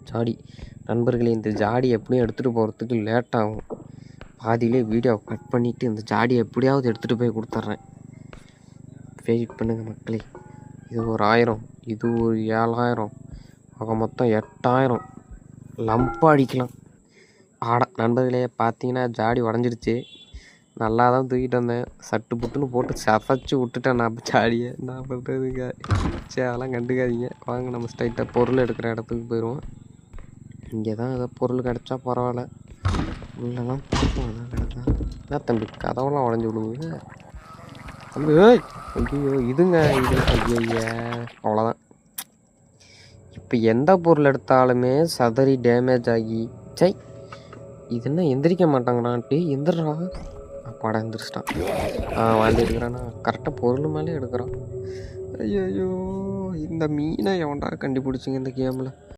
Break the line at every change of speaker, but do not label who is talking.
ஜாடி நண்பர்களே, இந்த ஜாடி எப்படியும் எடுத்துகிட்டு போகிறதுக்கு லேட் ஆகும். பாதியிலே வீடியோ கட் பண்ணிவிட்டு இந்த ஜாடியை எப்படியாவது எடுத்துகிட்டு போய் கொடுத்துட்றேன். வெயிட் பண்ணுங்க மக்களே. இது ஒரு 1000, இது ஒரு 7000, ஆக மொத்தம் 8000 லம்பாக அடிக்கலாம். நண்பர்களே, பார்த்தீங்கன்னா ஜாடி உடஞ்சிருச்சு. நல்லா தான் தூக்கிட்டு வந்தேன். சட்டு புட்டுன்னு போட்டு சதைச்சி விட்டுட்டேன் நான் ஜாடியை. என்ன பண்ணுறதுங்க? சரி, அதெல்லாம் கண்டுக்காதீங்க. வாங்க நம்ம ஸ்ட்ரைட்டாக பொருள் எடுக்கிற இடத்துக்கு போயிடுவோம். இங்கே தான் ஏதோ பொருள் கிடச்சா பரவாயில்ல. உள்ளெல்லாம் பார்ப்போம். அதான் கிடக்கா என்ன தம்பி கதவெல்லாம் உடஞ்சி விடுங்க தம்பி. ஐயோ இதுங்க இது. ஐயா அவ்வளோதான். இப்போ எந்த பொருள் எடுத்தாலுமே சதறி டேமேஜ் ஆகி சை இது என்ன எந்திரிக்க மாட்டாங்கடான்ட்டு எந்திரா. அப்பாடா எந்திரிச்சிட்டான். வாண்டி எடுக்கிறானா கரெக்டாக பொருள் மேலே எடுக்கிறான். ஐயோ இந்த மீனை எவன்டா கண்டுபிடிச்சிங்க இந்த கேமில்.